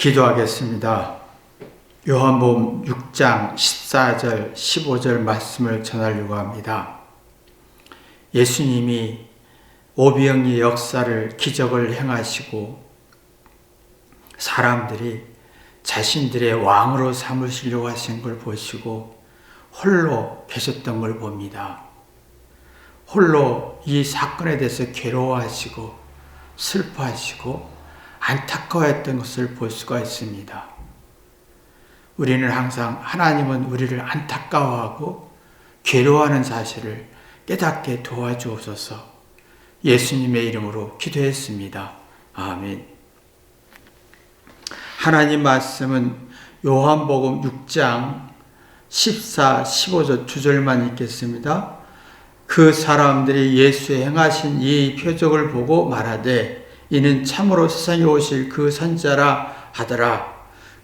기도하겠습니다. 요한복음 6장 14절 15절 말씀을 전하려고 합니다. 예수님이 오병이의 역사를 기적을 행하시고 사람들이 자신들의 왕으로 삼으시려고 하신 걸 보시고 홀로 계셨던 걸 봅니다. 홀로 이 사건에 대해서 괴로워하시고 슬퍼하시고 안타까워했던 것을 볼 수가 있습니다. 우리는 항상 하나님은 우리를 안타까워하고 괴로워하는 사실을 깨닫게 도와주옵소서. 예수님의 이름으로 기도했습니다. 아멘. 하나님 말씀은 요한복음 6장 14, 15절 2절만 읽겠습니다. 그 사람들이 예수의 행하신 이 표적을 보고 말하되 이는 참으로 세상에 오실 그 선지자라 하더라.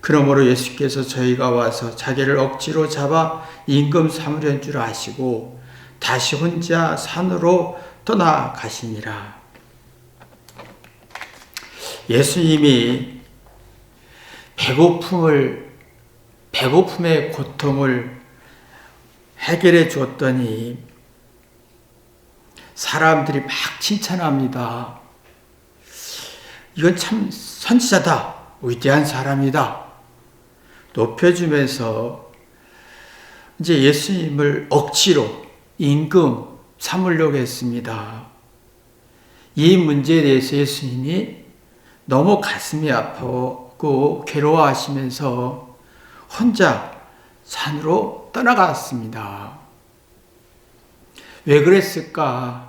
그러므로 예수께서 저희가 와서 자기를 억지로 잡아 임금 삼으려는 줄 아시고 다시 혼자 산으로 떠나가시니라. 예수님이 배고픔의 고통을 해결해 주었더니 사람들이 막 칭찬합니다. 이건 참 선지자다. 위대한 사람이다. 높여주면서 이제 예수님을 억지로 임금 삼으려고 했습니다. 이 문제에 대해서 예수님이 너무 가슴이 아프고 괴로워하시면서 혼자 산으로 떠나갔습니다. 왜 그랬을까?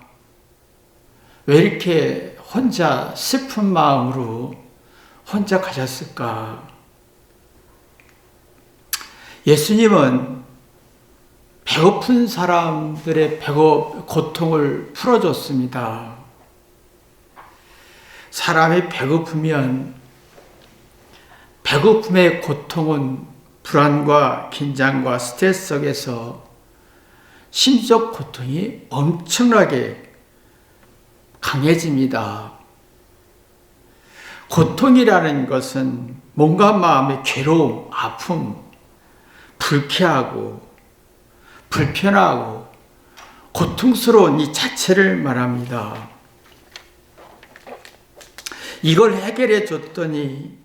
왜 이렇게 혼자 슬픈 마음으로 혼자 가셨을까? 예수님은 배고픈 사람들의 고통을 풀어줬습니다. 사람이 배고프면 배고픔의 고통은 불안과 긴장과 스트레스 속에서 심적 고통이 엄청나게 강해집니다. 고통이라는 것은 몸과 마음의 괴로움, 아픔, 불쾌하고 불편하고 고통스러운 이 자체를 말합니다. 이걸 해결해 줬더니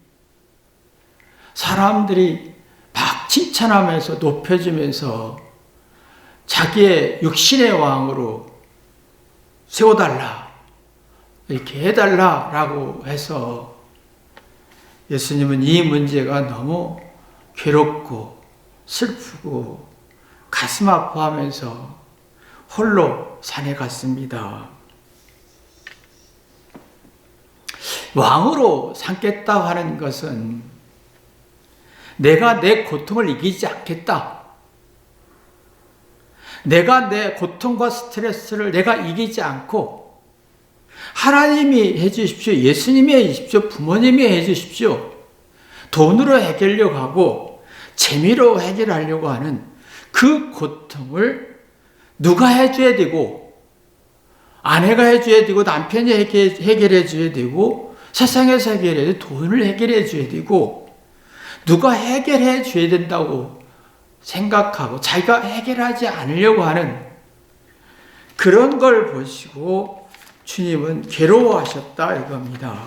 사람들이 막 칭찬하면서 높여주면서 자기의 육신의 왕으로 세워달라, 이렇게 해달라라고 해서 예수님은 이 문제가 너무 괴롭고 슬프고 가슴 아파하면서 홀로 산에 갔습니다. 왕으로 삼겠다 하는 것은 내가 내 고통을 이기지 않겠다. 내가 내 고통과 스트레스를 내가 이기지 않고 하나님이 해주십시오. 예수님이 해주십시오. 부모님이 해주십시오. 돈으로 해결하려고 하고 재미로 해결하려고 하는 그 고통을 누가 해줘야 되고 아내가 해줘야 되고 남편이 해결해 줘야 되고 세상에서 해결해야 되고 돈을 해결해 줘야 되고 누가 해결해 줘야 된다고 생각하고 자기가 해결하지 않으려고 하는 그런 걸 보시고 주님은 괴로워하셨다 이겁니다.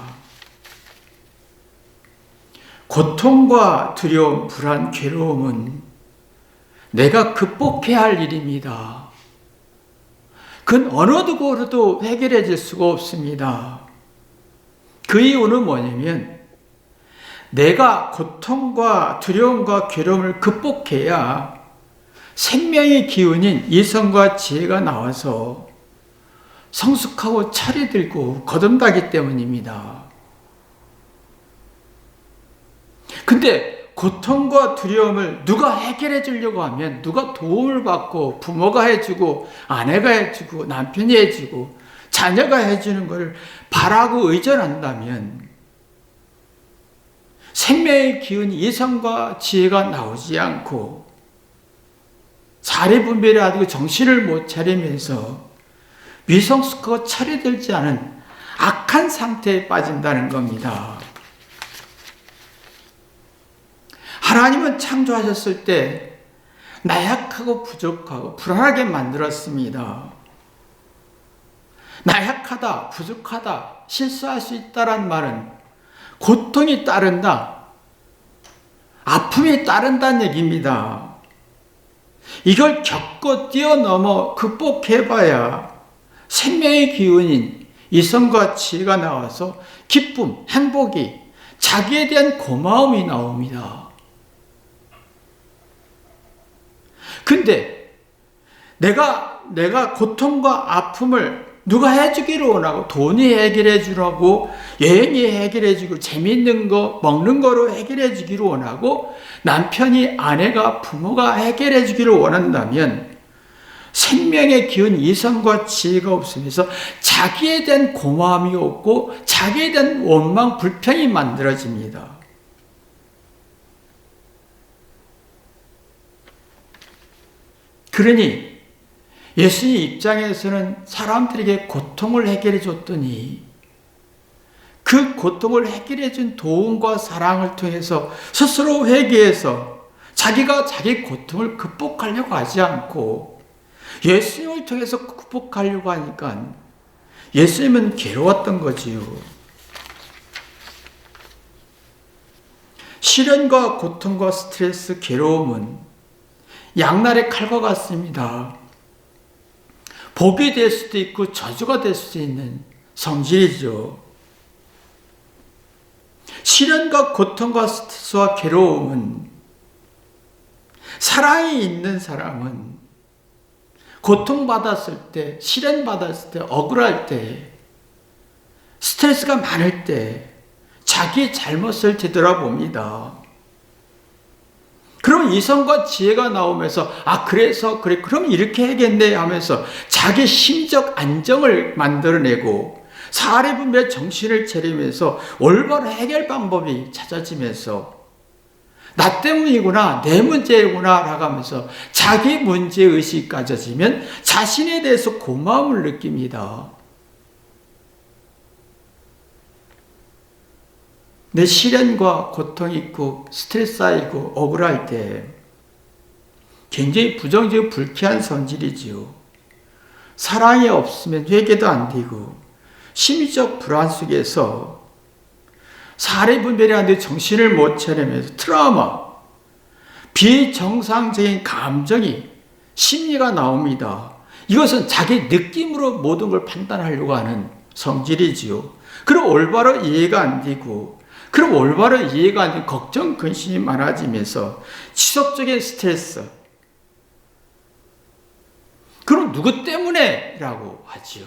고통과 두려움, 불안, 괴로움은 내가 극복해야 할 일입니다. 그건 어느 누구로도 해결해질 수가 없습니다. 그 이유는 뭐냐면 내가 고통과 두려움과 괴로움을 극복해야 생명의 기운인 이성과 지혜가 나와서 성숙하고 철이 들고 거듭나기 때문입니다. 근데 고통과 두려움을 누가 해결해 주려고 하면 누가 도움을 받고 부모가 해주고 아내가 해주고 남편이 해주고 자녀가 해주는 것을 바라고 의존한다면 생명의 기운이 이성과 지혜가 나오지 않고 자리분별이 안 되고 정신을 못 차리면서 미성숙하고 철이 들지 않은 악한 상태에 빠진다는 겁니다. 하나님은 창조하셨을 때 나약하고 부족하고 불안하게 만들었습니다. 나약하다, 부족하다, 실수할 수 있다란 말은 고통이 따른다, 아픔이 따른다는 얘기입니다. 이걸 겪고 뛰어넘어 극복해봐야 생명의 기운인 이성과 지혜가 나와서 기쁨, 행복이, 자기에 대한 고마움이 나옵니다. 근데 내가 고통과 아픔을 누가 해주기를 원하고, 돈이 해결해 주라고, 여행이 해결해 주고, 재미있는 거, 먹는 거로 해결해 주기를 원하고, 남편이, 아내가, 부모가 해결해 주기를 원한다면 생명의 기운, 이성과 지혜가 없으면서 자기에 대한 고마움이 없고 자기에 대한 원망, 불평이 만들어집니다. 그러니 예수님 입장에서는 사람들에게 고통을 해결해 줬더니 그 고통을 해결해 준 도움과 사랑을 통해서 스스로 회개해서 자기가 자기 고통을 극복하려고 하지 않고 예수님을 통해서 극복하려고 하니까 예수님은 괴로웠던 거지요. 시련과 고통과 스트레스, 괴로움은 양날의 칼과 같습니다. 복이 될 수도 있고 저주가 될 수도 있는 성질이죠. 시련과 고통과 스트레스와 괴로움은 사랑이 있는 사람은 고통받았을 때, 시련받았을 때, 억울할 때, 스트레스가 많을 때 자기의 잘못을 되돌아봅니다. 그럼 이성과 지혜가 나오면서 그래 그럼 이렇게 해야겠네 하면서 자기 심적 안정을 만들어내고 사례 분별 정신을 차리면서 올바른 해결 방법이 찾아지면서 나 때문이구나, 내 문제구나 라고 하면서 자기 문제의식이 가져지면 자신에 대해서 고마움을 느낍니다. 내 시련과 고통이 있고 스트레스 쌓이고 억울할 때 굉장히 부정적이고 불쾌한 성질이지요. 사랑이 없으면 회개도 안 되고 심리적 불안 속에서 사례 분별이 안 돼 정신을 못 차리면서 트라우마, 비정상적인 감정이, 심리가 나옵니다. 이것은 자기 느낌으로 모든 걸 판단하려고 하는 성질이지요. 그럼 올바로 이해가 안 되고, 그럼 올바로 이해가 안 되고 걱정, 근심이 많아지면서 지속적인 스트레스. 그럼 누구 때문에? 라고 하지요.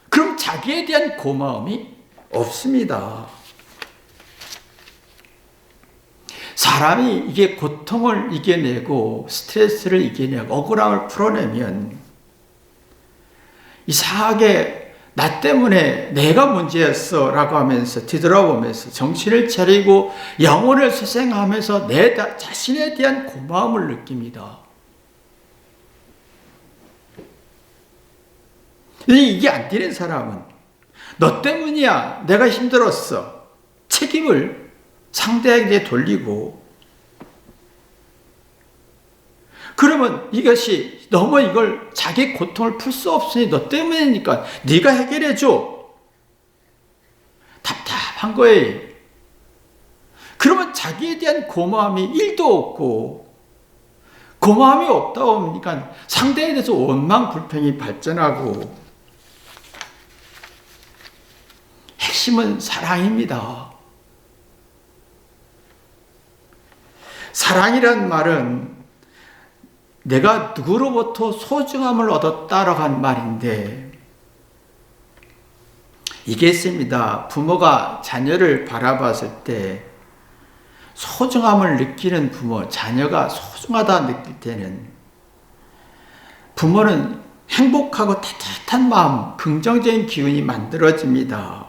그럼 자기에 대한 고마움이 없습니다. 사람이 이게 고통을 이겨내고 스트레스를 이겨내고 억울함을 풀어내면 이상하게 나 때문에 내가 문제였어 라고 하면서 뒤돌아보면서 정신을 차리고 영혼을 소생하면서 내 자신에 대한 고마움을 느낍니다. 이게 안 되는 사람은 너 때문이야, 내가 힘들었어, 책임을 상대에게 돌리고, 그러면 이것이 너무 이걸 자기 고통을 풀 수 없으니 너 때문이니까 네가 해결해 줘. 답답한 거예요. 그러면 자기에 대한 고마움이 1도 없고, 고마움이 없다 보니까 상대에 대해서 원망, 불평이 발전하고, 핵심은 사랑입니다. 사랑이란 말은 내가 누구로부터 소중함을 얻었다라고 한 말인데, 이게 있습니다. 부모가 자녀를 바라봤을 때 소중함을 느끼는 부모, 자녀가 소중하다 느낄 때는 부모는 행복하고 따뜻한 마음, 긍정적인 기운이 만들어집니다.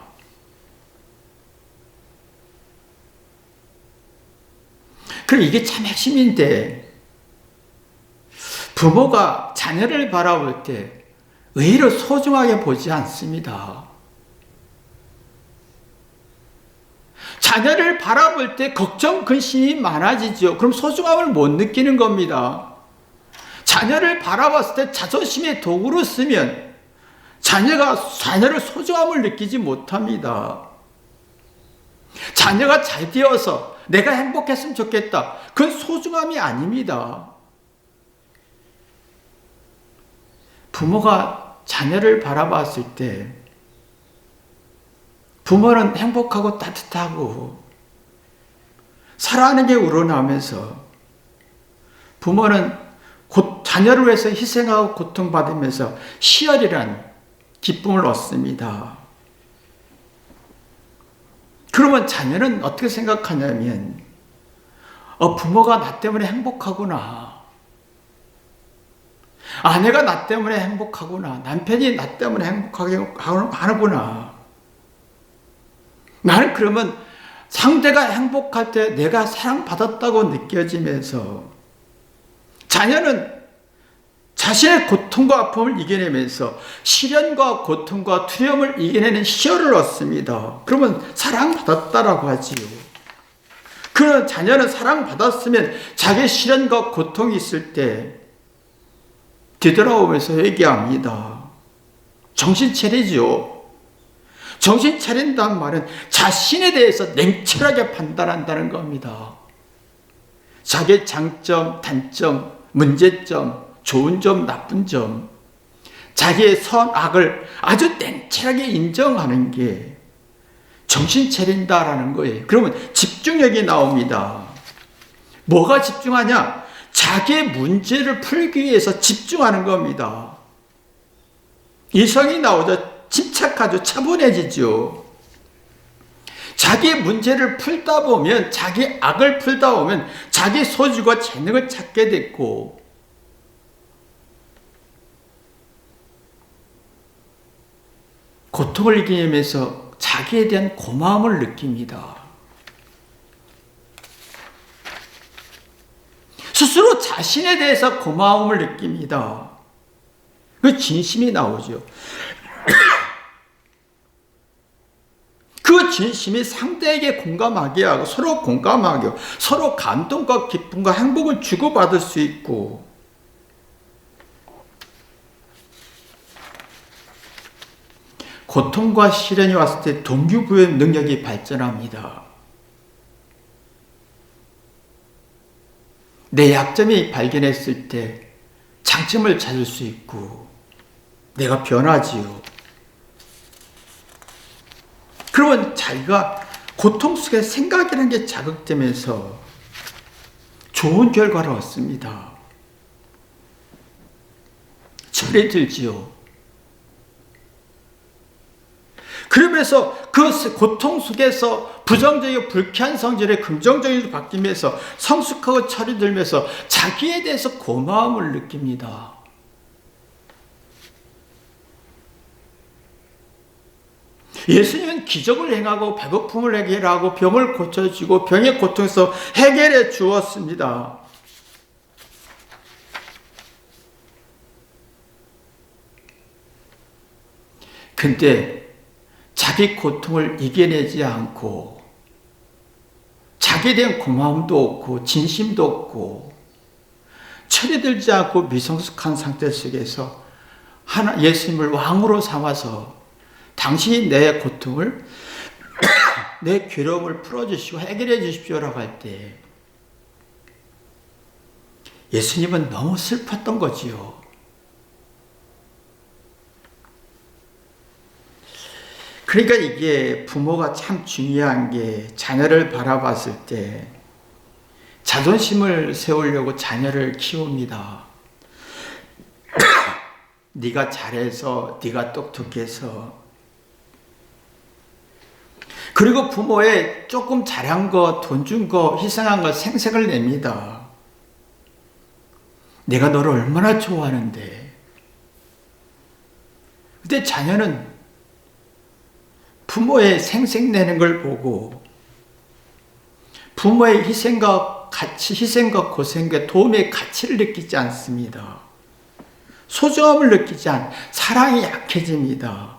그럼 이게 참 핵심인데, 부모가 자녀를 바라볼 때 의외로 소중하게 보지 않습니다. 자녀를 바라볼 때 걱정, 근심이 많아지죠. 그럼 소중함을 못 느끼는 겁니다. 자녀를 바라봤을 때 자존심의 도구로 쓰면 자녀를 소중함을 느끼지 못합니다. 자녀가 잘 되어서 내가 행복했으면 좋겠다. 그건 소중함이 아닙니다. 부모가 자녀를 바라봤을 때 부모는 행복하고 따뜻하고 사랑하는 게 우러나면서 부모는 자녀를 위해서 희생하고 고통받으면서 희열이란 기쁨을 얻습니다. 그러면 자녀는 어떻게 생각하냐면 부모가 나 때문에 행복하구나. 아내가 나 때문에 행복하구나. 남편이 나 때문에 행복하게 하는구나. 나는 그러면 상대가 행복할 때 내가 사랑받았다고 느껴지면서 자녀는 자신의 고통과 아픔을 이겨내면서 시련과 고통과 두려움을 이겨내는 희열을 얻습니다. 그러면 사랑받았다라고 하지요. 그런 자녀는 사랑받았으면 자기 시련과 고통이 있을 때 뒤돌아오면서 얘기합니다. 정신 차리죠. 정신 차린다는 말은 자신에 대해서 냉철하게 판단한다는 겁니다. 자기의 장점, 단점, 문제점, 좋은 점, 나쁜 점, 자기의 선악을 아주 냉철하게 인정하는 게 정신 차린다라는 거예요. 그러면 집중력이 나옵니다. 뭐가 집중하냐? 자기의 문제를 풀기 위해서 집중하는 겁니다. 이성이 나오죠. 침착하죠. 차분해지죠. 자기의 문제를 풀다 보면, 자기 악을 풀다 보면 자기 소질과 재능을 찾게 됐고, 고통을 이기면서 자기에 대한 고마움을 느낍니다. 스스로 자신에 대해서 고마움을 느낍니다. 그 진심이 나오죠. 그 진심이 상대에게 공감하게 하고 서로 공감하게 하고 서로 감동과 기쁨과 행복을 주고받을 수 있고, 고통과 시련이 왔을 때 동기부여 능력이 발전합니다. 내 약점이 발견했을 때 장점을 찾을 수 있고 내가 변하지요. 그러면 자기가 고통 속에 생각이라는 게 자극되면서 좋은 결과를 얻습니다. 철이 들지요. 그러면서 그 고통 속에서 부정적이고 불쾌한 성질에 긍정적으로 바뀌면서 성숙하고 철이 들면서 자기에 대해서 고마움을 느낍니다. 예수님은 기적을 행하고 배고픔을 해결하고 병을 고쳐주고 병의 고통에서 해결해 주었습니다. 근데 자기 고통을 이겨내지 않고 자기에 대한 고마움도 없고 진심도 없고 철이 들지 않고 미성숙한 상태 속에서 예수님을 왕으로 삼아서 당신이 내 고통을 내 괴로움을 풀어주시고 해결해 주십시오라고 할 때 예수님은 너무 슬펐던 거지요. 그러니까 이게 부모가 참 중요한 게 자녀를 바라봤을 때 자존심을 세우려고 자녀를 키웁니다. 네가 잘해서, 네가 똑똑해서. 그리고 부모의 조금 잘한 거, 돈 준 거, 희생한 거 생색을 냅니다. 내가 너를 얼마나 좋아하는데. 근데 자녀는 부모의 생색내는 걸 보고 부모의 희생과 가치, 희생과 고생과 도움의 가치를 느끼지 않습니다. 소중함을 느끼지 않, 사랑이 약해집니다.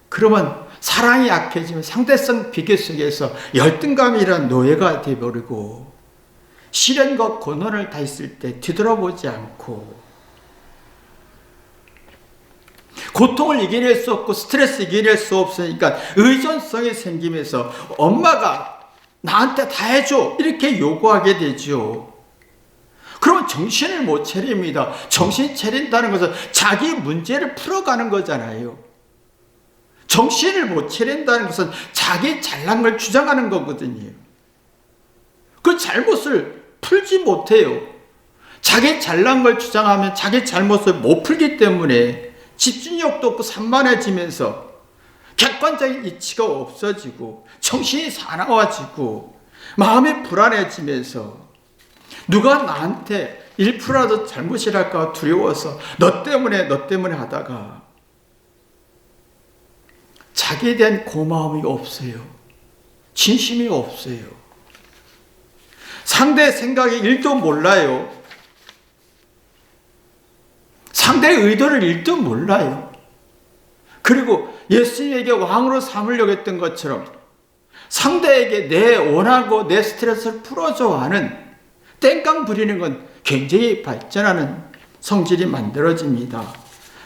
그러면 사랑이 약해지면 상대성 비교 속에서 열등감이란 노예가 되어버리고 시련과 고난을 당했을 때 뒤돌아보지 않고 고통을 이겨낼 수 없고 스트레스 이겨낼 수 없으니까 의존성이 생기면서 엄마가 나한테 다 해줘 이렇게 요구하게 되죠. 그러면 정신을 못 차립니다. 정신 차린다는 것은 자기 문제를 풀어가는 거잖아요. 정신을 못 차린다는 것은 자기 잘난 걸 주장하는 거거든요. 그 잘못을 풀지 못해요. 자기 잘난 걸 주장하면 자기 잘못을 못 풀기 때문에 집중력도 없고 산만해지면서 객관적인 이치가 없어지고 정신이 사나워지고 마음이 불안해지면서 누가 나한테 1%라도 잘못이랄까 두려워서 너 때문에 하다가 자기에 대한 고마움이 없어요. 진심이 없어요. 상대의 생각이 1도 몰라요. 상대의 의도를 1도 몰라요. 그리고 예수님에게 왕으로 삼으려고 했던 것처럼 상대에게 내 원하고 내 스트레스를 풀어줘 하는 땡깡 부리는 건 굉장히 발전하는 성질이 만들어집니다.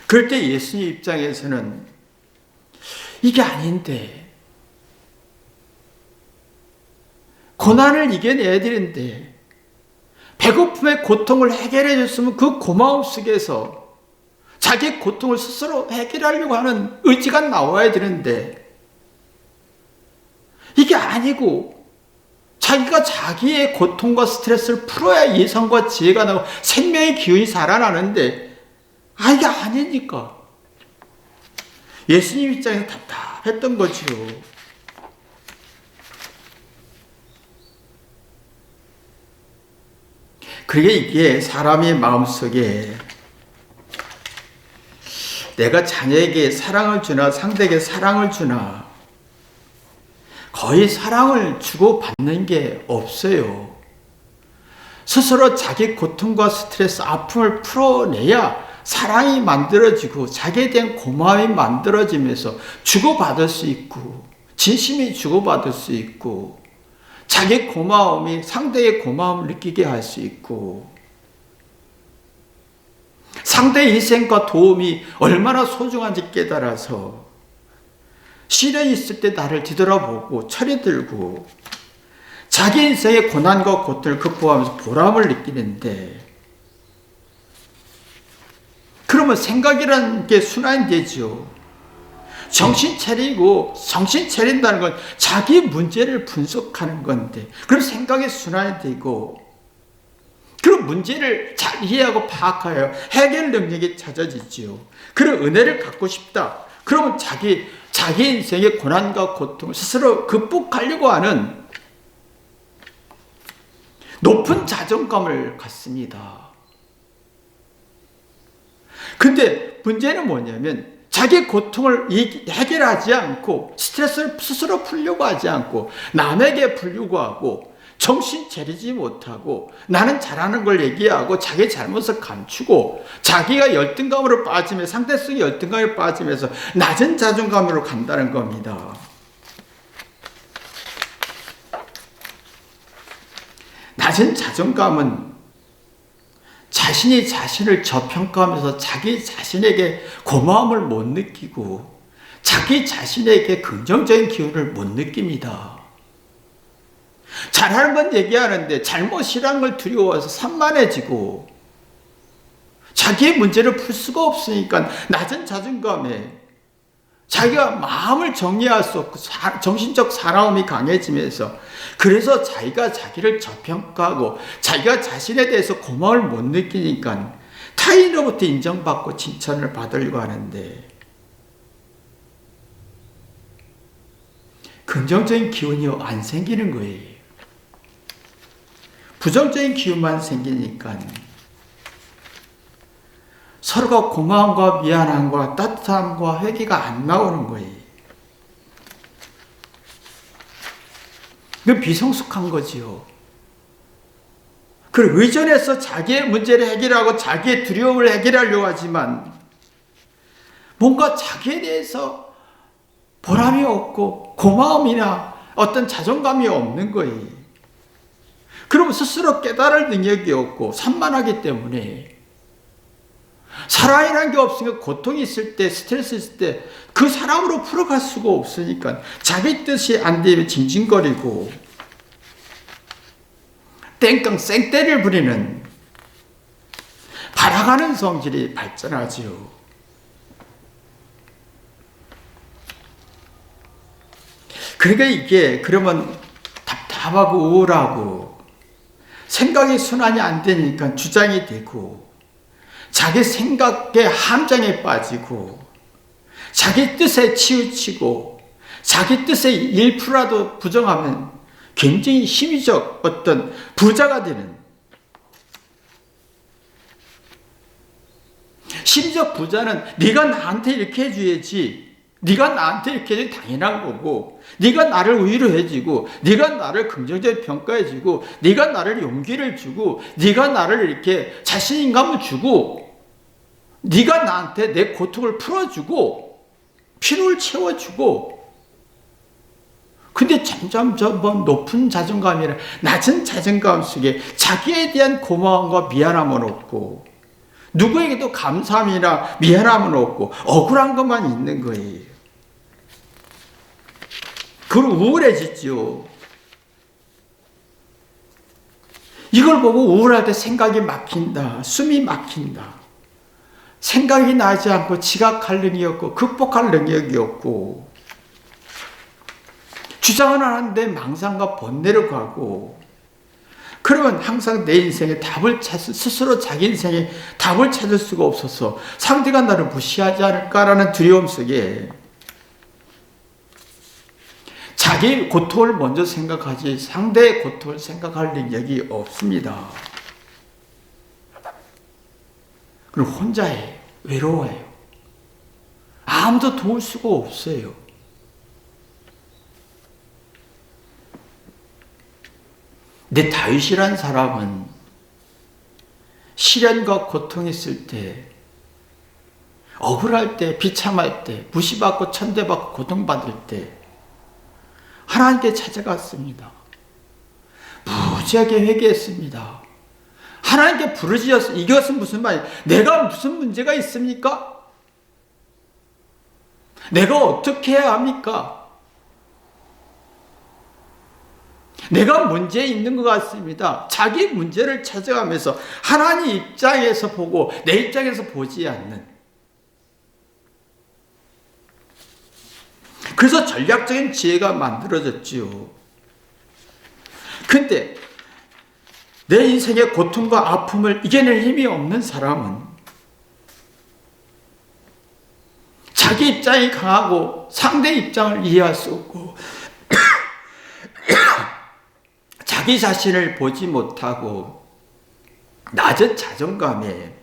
그럴 때 예수님 입장에서는 이게 아닌데 고난을 이겨내야 되는데 배고픔의 고통을 해결해 줬으면 그 고마움 속에서 자기 고통을 스스로 해결하려고 하는 의지가 나와야 되는데 이게 아니고 자기가 자기의 고통과 스트레스를 풀어야 이성과 지혜가 나고 생명의 기운이 살아나는데 이게 아니니까 예수님 입장에서 답답했던 거죠. 그게 이게 사람의 마음속에 내가 자녀에게 사랑을 주나 상대에게 사랑을 주나 거의 사랑을 주고받는 게 없어요. 스스로 자기 고통과 스트레스, 아픔을 풀어내야 사랑이 만들어지고 자기에 대한 고마움이 만들어지면서 주고받을 수 있고 진심이 주고받을 수 있고 자기 고마움이 상대의 고마움을 느끼게 할 수 있고 상대의 희생과 도움이 얼마나 소중한지 깨달아서 시련이 있을 때 나를 뒤돌아보고 철이 들고 자기 인생의 고난과 고통을 극복하면서 보람을 느끼는데 그러면 생각이라는 게 순환되죠. 정신 차린다는 건 자기 문제를 분석하는 건데 그럼 생각이 순환이 되고 그럼 문제를 잘 이해하고 파악하여 해결 능력이 찾아지죠. 그런 은혜를 갖고 싶다. 그러면 자기 인생의 고난과 고통을 스스로 극복하려고 하는 높은 자존감을 갖습니다. 근데 문제는 뭐냐면 자기 고통을 해결하지 않고 스트레스를 스스로 풀려고 하지 않고 남에게 풀려고 하고 정신 차리지 못하고 나는 잘하는 걸 얘기하고 자기 잘못을 감추고 자기가 열등감으로 빠지면 상대성이 열등감에 빠지면서 낮은 자존감으로 간다는 겁니다. 낮은 자존감은 자신이 자신을 저평가하면서 자기 자신에게 고마움을 못 느끼고 자기 자신에게 긍정적인 기운을 못 느낍니다. 잘하는 건 얘기하는데 잘못이라는 걸 두려워해서 산만해지고 자기의 문제를 풀 수가 없으니까 낮은 자존감에 자기가 마음을 정리할 수 없고 정신적 사나움이 강해지면서 그래서 자기가 자기를 저평가하고 자기가 자신에 대해서 고마움을 못 느끼니까 타인으로부터 인정받고 칭찬을 받으려고 하는데 긍정적인 기운이 안 생기는 거예요. 부정적인 기운만 생기니까 서로가 고마움과 미안함과 따뜻함과 회개가 안 나오는 거예요. 이건 비성숙한 거지요. 그리고 의존해서 자기의 문제를 해결하고 자기의 두려움을 해결하려고 하지만 뭔가 자기에 대해서 보람이 없고 고마움이나 어떤 자존감이 없는 거예요. 그러면 스스로 깨달을 능력이 없고 산만하기 때문에 사랑이라는 게 없으니까 고통이 있을 때, 스트레스 있을 때 그 사람으로 풀어갈 수가 없으니까 자기 뜻이 안 되면 징징거리고 땡깡 쌩떼를 부리는 바라가는 성질이 발전하지요. 그러니까 이게 그러면 답답하고 우울하고 생각이 순환이 안 되니까 주장이 되고 자기 생각의 함정에 빠지고 자기 뜻에 치우치고 자기 뜻에 1%라도 부정하면 굉장히 심리적 어떤 부자가 되는, 심지어 부자는 네가 나한테 이렇게 해줘야지, 네가 나한테 이렇게 해줘야 당연한 거고, 네가 나를 위로해주고, 네가 나를 긍정적으로 평가해주고, 네가 나를 용기를 주고, 네가 나를 이렇게 자신감을 주고, 네가 나한테 내 고통을 풀어주고 필요를 채워주고. 근데 점점 높은 자존감이나 낮은 자존감 속에 자기에 대한 고마움과 미안함은 없고 누구에게도 감사함이나 미안함은 없고 억울한 것만 있는 거예요. 그럼 우울해지죠. 이걸 보고 우울할 때 생각이 막힌다, 숨이 막힌다. 생각이 나지 않고 지각할 능력이 없고 극복할 능력이 없고 주장은 하는데 망상과 번뇌로 가고, 그러면 항상 내 인생에 답을 스스로 자기 인생에 답을 찾을 수가 없어서 상대가 나를 무시하지 않을까라는 두려움 속에 자기 고통을 먼저 생각하지 상대의 고통을 생각할 능력이 없습니다. 그리고 혼자예요. 외로워요. 아무도 도울 수가 없어요. 근데 다윗이란 사람은 시련과 고통이 있을 때, 억울할 때, 비참할 때, 무시받고 천대받고 고통받을 때 하나님께 찾아갔습니다. 무지하게 회개했습니다. 하나님께 부르짖었어요. 이것은 무슨 말이에요? 내가 무슨 문제가 있습니까? 내가 어떻게 해야 합니까? 내가 문제 있는 것 같습니다. 자기 문제를 찾아가면서 하나님 입장에서 보고 내 입장에서 보지 않는. 그래서 전략적인 지혜가 만들어졌지요. 근데 내 인생의 고통과 아픔을 이겨낼 힘이 없는 사람은 자기 입장이 강하고 상대 입장을 이해할 수 없고 자기 자신을 보지 못하고 낮은 자존감에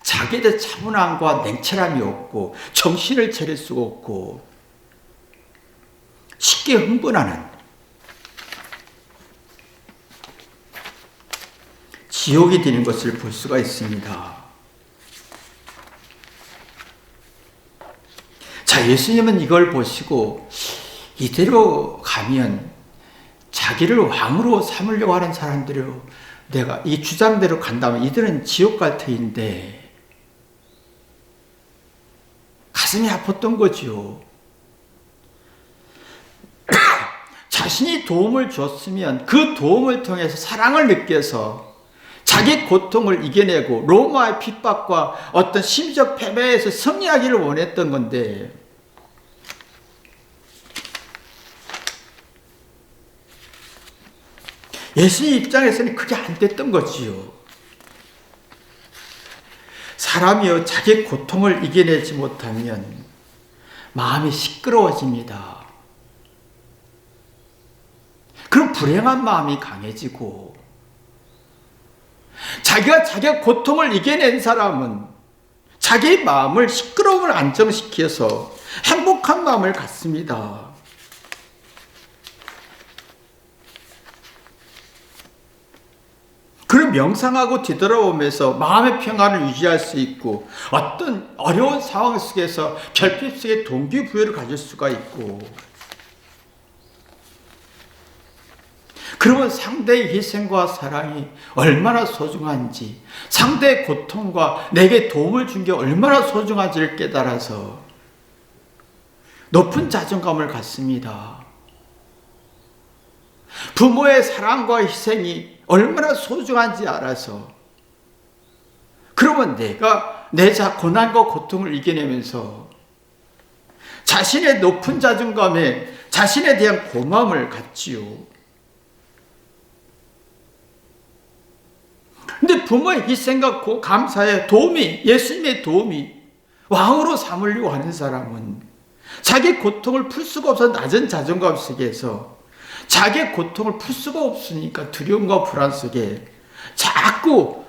자기에 대해 차분함과 냉철함이 없고 정신을 차릴 수가 없고 쉽게 흥분하는 지옥이 되는 것을 볼 수가 있습니다. 자, 예수님은 이걸 보시고 이대로 가면 자기를 왕으로 삼으려고 하는 사람들을 내가 이 주장대로 간다면 이들은 지옥 갈 터인데 가슴이 아팠던 거지요. 자신이 도움을 줬으면 그 도움을 통해서 사랑을 느껴서 자기 고통을 이겨내고 로마의 핍박과 어떤 심적 패배에서 승리하기를 원했던 건데 예수님 입장에서는 그게 안 됐던 거지요. 사람이요, 자기 고통을 이겨내지 못하면 마음이 시끄러워집니다. 그럼 불행한 마음이 강해지고, 자기가 자기 고통을 이겨낸 사람은 자기 마음을 시끄러움을 안정시켜서 행복한 마음을 갖습니다. 그럼 명상하고 뒤돌아보면서 마음의 평안을 유지할 수 있고 어떤 어려운 상황 속에서 결핍 속에 동기부여를 가질 수가 있고 그러면 상대의 희생과 사랑이 얼마나 소중한지 상대의 고통과 내게 도움을 준 게 얼마나 소중한지를 깨달아서 높은 자존감을 갖습니다. 부모의 사랑과 희생이 얼마나 소중한지 알아서 그러면 내가 내 고난과 고통을 이겨내면서 자신의 높은 자존감에 자신에 대한 고마움을 갖지요. 근데 부모의 희생과 감사에 도움이 예수님의 도움이 왕으로 삼으려고 하는 사람은 자기 고통을 풀 수가 없어 낮은 자존감 속에서 자기의 고통을 풀 수가 없으니까 두려움과 불안 속에 자꾸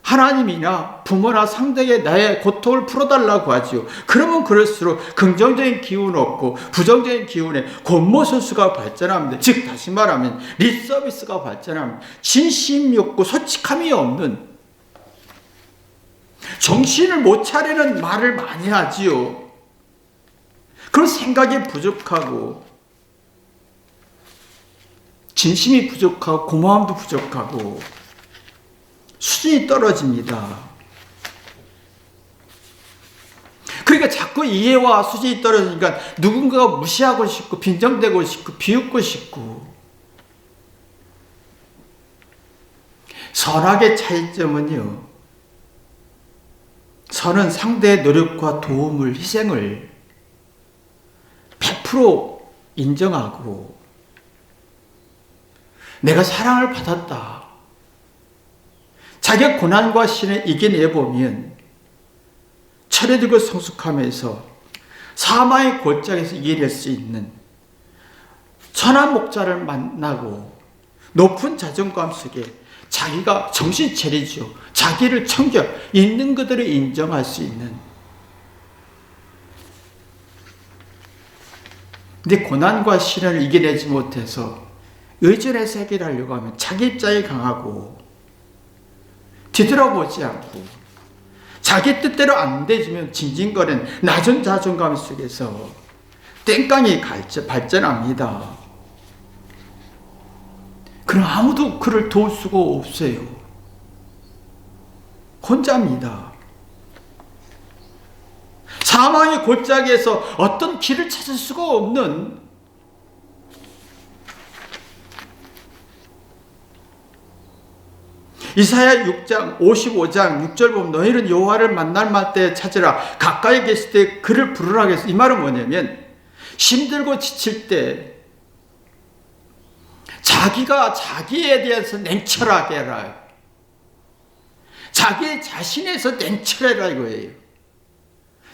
하나님이나 부모나 상대에게 나의 고통을 풀어달라고 하지요. 그러면 그럴수록 긍정적인 기운 없고 부정적인 기운에 곤모소수가 발전합니다. 즉 다시 말하면 립서비스가 발전합니다. 진심이 없고 솔직함이 없는 정신을 못 차리는 말을 많이 하지요. 그런 생각이 부족하고 진심이 부족하고 고마움도 부족하고 수준이 떨어집니다. 그러니까 자꾸 이해와 수준이 떨어지니까 누군가가 무시하고 싶고 빈정대고 싶고 비웃고 싶고 선악의 차이점은요. 선은 상대의 노력과 도움을 희생을 100% 인정하고 내가 사랑을 받았다. 자기 고난과 신을 이겨내보면 철회되고 성숙하면서 사망의 골짜기에서 이겨낼 수 있는 선한 목자를 만나고 높은 자존감 속에 자기가 정신 차리죠. 자기를 챙겨 있는 그대로 인정할 수 있는. 근데 고난과 시련을 이겨내지 못해서 의존해서 해결하려고 하면 자기 입장이 강하고 뒤돌아보지 않고 자기 뜻대로 안 되지면 징징거리는 낮은 자존감 속에서 땡깡이 발전합니다. 그럼 아무도 그를 도울 수가 없어요. 혼자입니다. 사망의 골짜기에서 어떤 길을 찾을 수가 없는 이사야 6장 55장 6절 보면 너희는 여호와를 만날 때 찾으라 가까이 계실 때 그를 부르라 해서 이 말은 뭐냐면 힘들고 지칠 때 자기가 자기에 대해서 냉철하게 해라. 자기 자신에서 냉철해라 이거예요.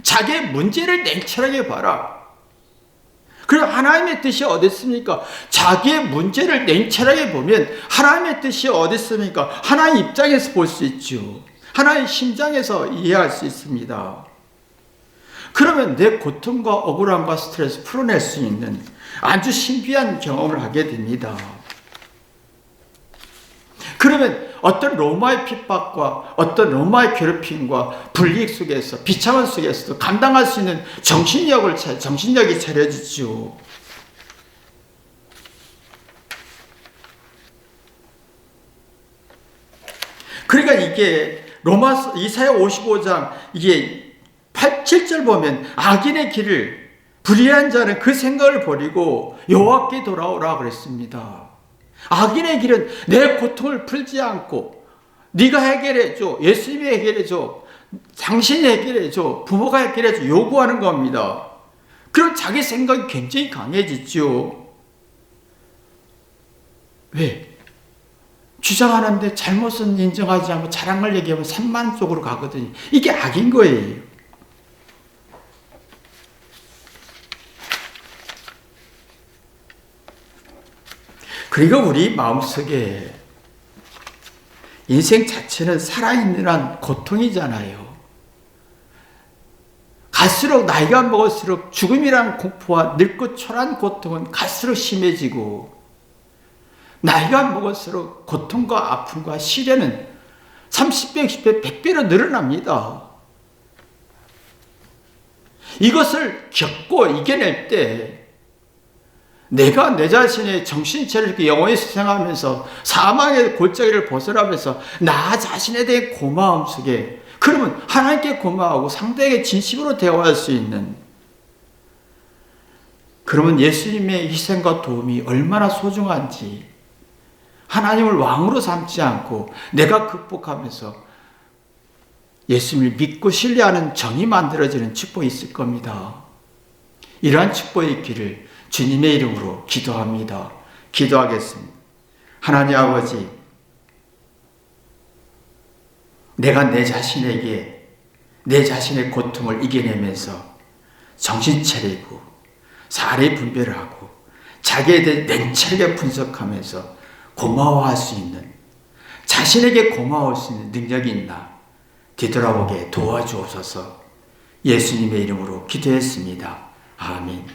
자기의 문제를 냉철하게 봐라. 그리고 하나님의 뜻이 어디 있습니까? 자기의 문제를 냉철하게 보면 하나님의 뜻이 어디 있습니까? 하나님 입장에서 볼 수 있죠. 하나님 심장에서 이해할 수 있습니다. 그러면 내 고통과 억울함과 스트레스 풀어낼 수 있는 아주 신비한 경험을 하게 됩니다. 그러면 어떤 로마의 핍박과 어떤 로마의 괴롭힘과 불이익 속에서 비참한 속에서도 감당할 수 있는 정신력이 차려지죠. 그러니까 이게 이사야 55장 이게 7절 보면 악인의 길을 불의한 자는 그 생각을 버리고 여호와께 돌아오라 그랬습니다. 악인의 길은 내 고통을 풀지 않고 네가 해결해줘, 예수님이 해결해줘, 당신이 해결해줘, 부모가 해결해줘 요구하는 겁니다. 그럼 자기 생각이 굉장히 강해지죠. 왜? 주장하는데 잘못은 인정하지 않고 자랑을 얘기하면 산만 쪽으로 가거든요. 이게 악인 거예요. 그리고 우리 마음속에 인생 자체는 살아있는 한 고통이잖아요. 갈수록 나이가 먹을수록 죽음이란 공포와 늙고 초라한 고통은 갈수록 심해지고 나이가 먹을수록 고통과 아픔과 시련은 30배, 60배, 100배로 늘어납니다. 이것을 겪고 이겨낼 때 내가 내 자신의 정신 차리고 영원히 수생하면서 사망의 골짜기를 벗어나면서 나 자신에 대한 고마움 속에, 그러면 하나님께 고마워하고 상대에게 진심으로 대화할 수 있는, 그러면 예수님의 희생과 도움이 얼마나 소중한지, 하나님을 왕으로 삼지 않고 내가 극복하면서 예수님을 믿고 신뢰하는 정이 만들어지는 축복이 있을 겁니다. 이러한 축복이 있기를 주님의 이름으로 기도합니다. 기도하겠습니다. 하나님 아버지, 내가 내 자신에게 내 자신의 고통을 이겨내면서 정신 차리고 사례 분별을 하고 자기에 대해 냉철하게 분석하면서 고마워할 수 있는, 자신에게 고마워할 수 있는 능력이 있나 뒤돌아보게 도와주옵소서. 예수님의 이름으로 기도했습니다. 아멘.